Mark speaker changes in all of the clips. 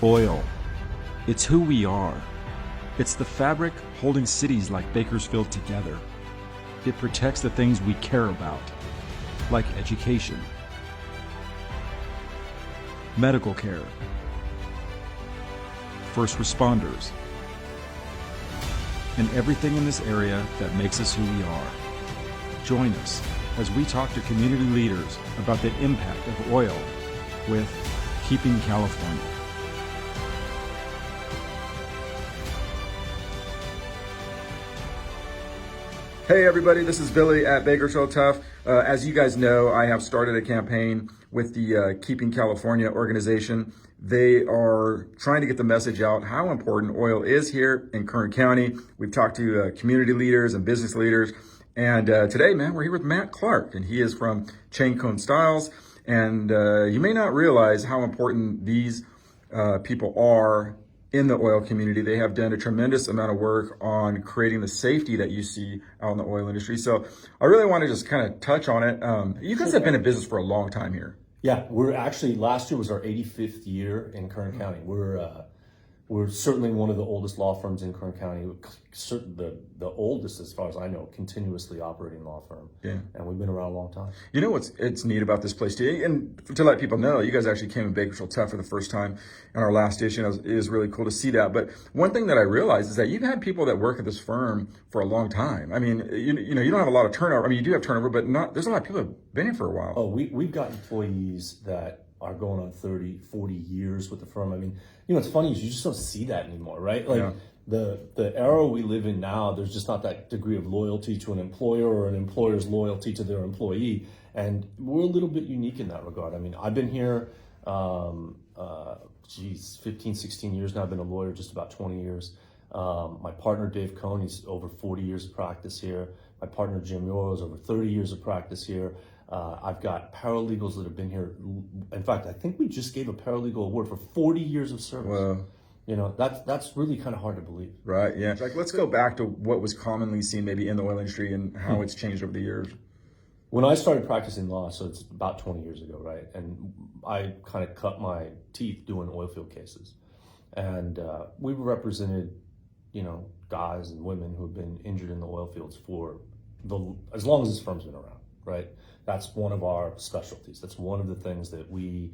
Speaker 1: Oil. It's who we are. It's the fabric holding cities like Bakersfield together. It protects the things we care about, like education, medical care, first responders, and everything in this area that makes us who we are. Join us as we talk to community leaders about the impact of oil with Keeping California.
Speaker 2: Hey everybody, this is Billy at Bakersfield Tuff. As you guys know, I have started a campaign with the Keeping California organization. They are trying to get the message out how important oil is here in Kern County. We've talked to community leaders and business leaders. And today, man, we're here with Matt Clark, and he is from Cohn, Stiles. And you may not realize how important these people are in the oil community. They have done a tremendous amount of work on creating the safety that you see out in the oil industry. So I really want to just kind of touch on it. You guys have been in business for a long time here.
Speaker 3: Yeah, we're actually, last year was our 85th year in Kern County. We're certainly one of the oldest law firms in Kern County, the oldest, as far as I know, continuously operating law firm. Yeah. And we've been around a long time.
Speaker 2: You know it's neat about this place too, and to let people know, you guys actually came in Bakersfield Tuff for the first time in our last issue. It is really cool to see that. But one thing that I realized is that you've had people that work at this firm for a long time. I mean, you know, you don't have a lot of turnover. I mean, you do have turnover, but there's a lot of people that have been here for a while.
Speaker 3: Oh, we've got employees that are going on 30, 40 years with the firm. I mean, you know, what's funny is you just don't see that anymore, right? Like yeah. The era we live in now, there's just not that degree of loyalty to an employer or an employer's loyalty to their employee. And we're a little bit unique in that regard. I mean, I've been here, 15, 16 years now. I've been a lawyer just about 20 years. My partner, Dave Cohn, he's over 40 years of practice here. My partner, Jim Yoro, is over 30 years of practice here. I've got paralegals that have been here. In fact, I think we just gave a paralegal award for 40 years of service.
Speaker 2: Wow.
Speaker 3: You know, that's really kind of hard to believe.
Speaker 2: Right, yeah. Like, let's go back to what was commonly seen maybe in the oil industry and how it's changed over the years.
Speaker 3: When I started practicing law, so it's about 20 years ago, right? And I kind of cut my teeth doing oilfield cases. And we represented, you know, guys and women who have been injured in the oil fields for as long as this firm's been around, right? That's one of our specialties. That's one of the things that we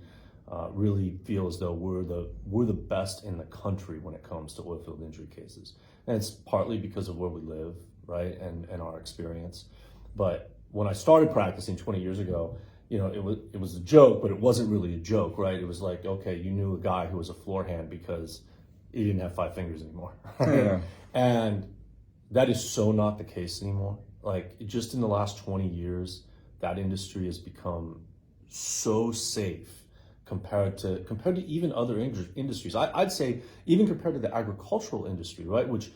Speaker 3: really feel as though we're the best in the country when it comes to oilfield injury cases. And it's partly because of where we live, right, and our experience. But when I started practicing 20 years ago, you know, it was a joke, but it wasn't really a joke, right? It was like, okay, you knew a guy who was a floor hand because he didn't have 5 fingers anymore. Yeah. And that is so not the case anymore. Like, just in the last 20 years, that industry has become so safe compared to even other industries. I'd say even compared to the agricultural industry, right, which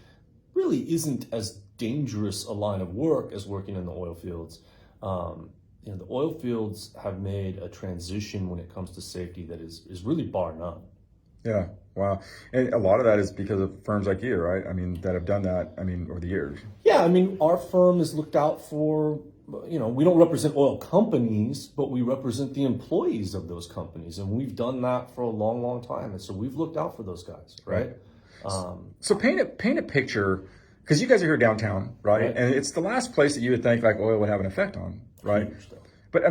Speaker 3: really isn't as dangerous a line of work as working in the oil fields. You know, the oil fields have made a transition when it comes to safety that is really bar none.
Speaker 2: Yeah, wow. And a lot of that is because of firms like you, right? I mean, that have done that, I mean, over the years.
Speaker 3: Yeah, I mean, our firm has looked out for, you know, we don't represent oil companies, but we represent the employees of those companies. And we've done that for a long, long time. And so we've looked out for those guys, right?
Speaker 2: So paint a picture, because you guys are here downtown, right? And it's the last place that you would think like oil would have an effect on, right? But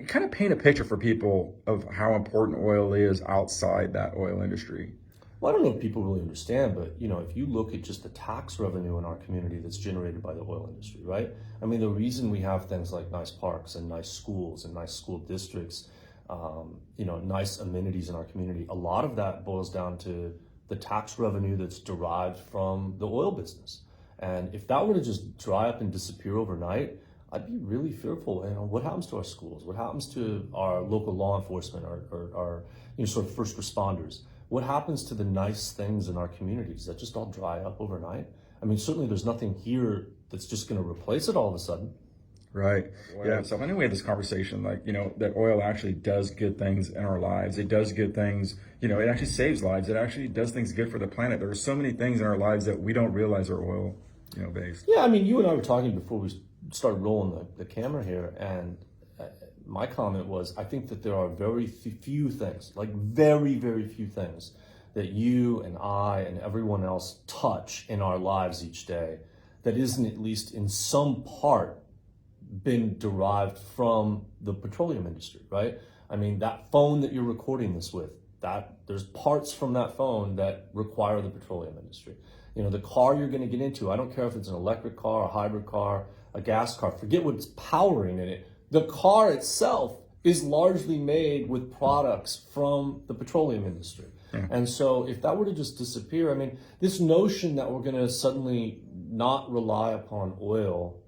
Speaker 2: kind of paint a picture for people of how important oil is outside that oil industry.
Speaker 3: Well, I don't know if people really understand, but you know, if you look at just the tax revenue in our community that's generated by the oil industry, right? I mean, the reason we have things like nice parks and nice schools and nice school districts, you know, nice amenities in our community, a lot of that boils down to the tax revenue that's derived from the oil business. And if that were to just dry up and disappear overnight, I'd be really fearful. You know, what happens to our schools? What happens to our local law enforcement, our you know, sort of first responders? What happens to the nice things in our communities that just all dry up overnight? I mean, certainly there's nothing here that's just going to replace it all of a sudden.
Speaker 2: Right. Yeah. So I know we had this conversation, like, you know, that oil actually does good things in our lives. It does good things, you know, it actually saves lives. It actually does things good for the planet. There are so many things in our lives that we don't realize are oil, you know, based.
Speaker 3: Yeah. I mean, you and I were talking before we started rolling the camera here, and my comment was, I think that there are very few things, like very, very few things that you and I and everyone else touch in our lives each day that isn't at least in some part been derived from the petroleum industry, right? I mean, that phone that you're recording this with, that there's parts from that phone that require the petroleum industry. You know, the car you're going to get into, I don't care if it's an electric car, a hybrid car, a gas car, forget what's powering in it. The car itself is largely made with products from the petroleum industry. And so if that were to just disappear, I mean, this notion that we're going to suddenly not rely upon oil,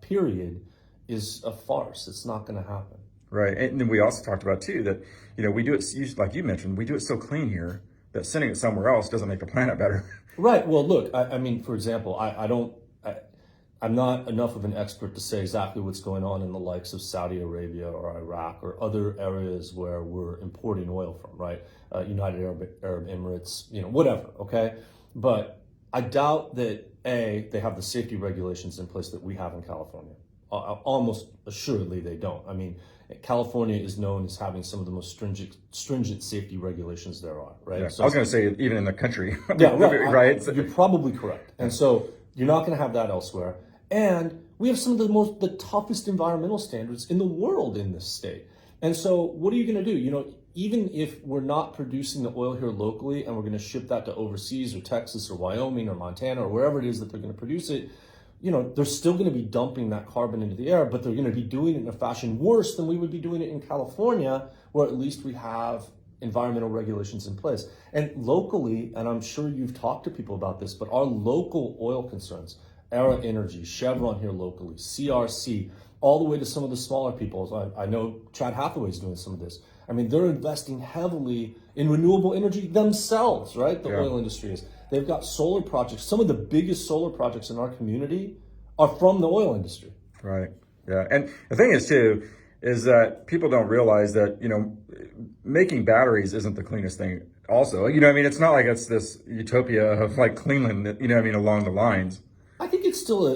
Speaker 3: period, is a farce. It's not going to happen.
Speaker 2: Right. And then we also talked about too that, you know, we do it, like you mentioned, we do it so clean here that sending it somewhere else doesn't make the planet better.
Speaker 3: Right. Well, look, I mean, for example, I'm not enough of an expert to say exactly what's going on in the likes of Saudi Arabia or Iraq or other areas where we're importing oil from, right? United Arab Emirates, you know, whatever, okay? But I doubt that, A, they have the safety regulations in place that we have in California. Almost assuredly they don't. I mean, California is known as having some of the most stringent safety regulations there are, right?
Speaker 2: Yeah.
Speaker 3: So,
Speaker 2: I was going to say even in the country.
Speaker 3: Yeah, right.
Speaker 2: Right.
Speaker 3: You're probably correct. And so you're not going to have that elsewhere. And we have some of the toughest environmental standards in the world in this state. And so what are you going to do? You know, even if we're not producing the oil here locally and we're going to ship that to overseas or Texas or Wyoming or Montana or wherever it is that they're going to produce it, you know, they're still going to be dumping that carbon into the air, but they're going to be doing it in a fashion worse than we would be doing it in California, where at least we have environmental regulations in place. And locally, and I'm sure you've talked to people about this, but our local oil concerns, Era Energy, Chevron here locally, CRC, all the way to some of the smaller people. I know Chad Hathaway's doing some of this. I mean, they're investing heavily in renewable energy themselves, right? The oil industry is. They've got solar projects. Some of the biggest solar projects in our community are from the oil industry.
Speaker 2: Right. Yeah. And the thing is too, is that people don't realize that, you know, making batteries isn't the cleanest thing also. You know, I mean, it's not like it's this utopia of like Cleveland, you know, I mean, along the lines.
Speaker 3: I think it's still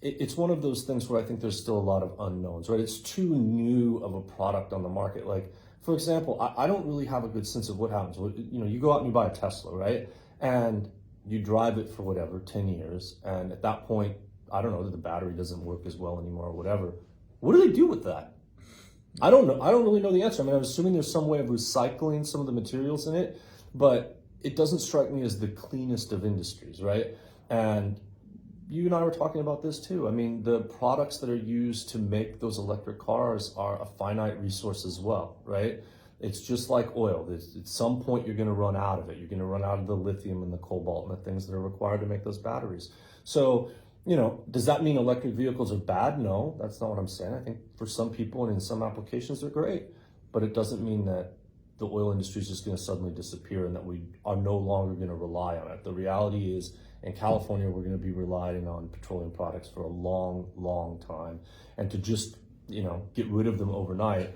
Speaker 3: it's one of those things where I think there's still a lot of unknowns, right? It's too new of a product on the market. Like, for example, I don't really have a good sense of what happens. You know, you go out and you buy a Tesla, right? And you drive it for whatever, 10 years. And at that point, I don't know, the battery doesn't work as well anymore or whatever. What do they do with that? I don't know. I don't really know the answer. I mean, I'm assuming there's some way of recycling some of the materials in it, but it doesn't strike me as the cleanest of industries, right? And you and I were talking about this too. I mean, the products that are used to make those electric cars are a finite resource as well, right? It's just like oil. At some point, you're going to run out of it. You're going to run out of the lithium and the cobalt and the things that are required to make those batteries. So, you know, does that mean electric vehicles are bad? No, that's not what I'm saying. I think for some people and in some applications, they're great. But it doesn't mean that the oil industry is just going to suddenly disappear and that we are no longer going to rely on it. The reality is, in California, we're going to be relying on petroleum products for a long, long time. And to just, you know, get rid of them overnight,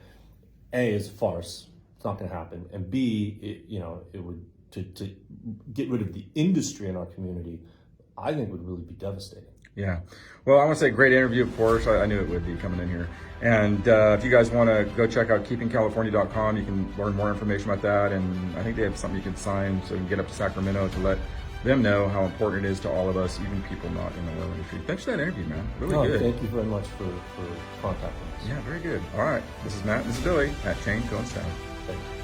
Speaker 3: A, is a farce. It's not going to happen. And B, it would, to get rid of the industry in our community, I think would really be devastating.
Speaker 2: Yeah. Well, I want to say great interview, of course. I knew it would be coming in here. And if you guys want to go check out keepingcalifornia.com, you can learn more information about that. And I think they have something you can sign so you can get up to Sacramento to let them know how important it is to all of us, even people not in the oil industry. Thanks for that interview, man. Really good.
Speaker 3: Thank you very much for contacting us.
Speaker 2: Yeah, very good. All right. This is Matt. This is Billy at Cohn Stiles.
Speaker 3: Thank you.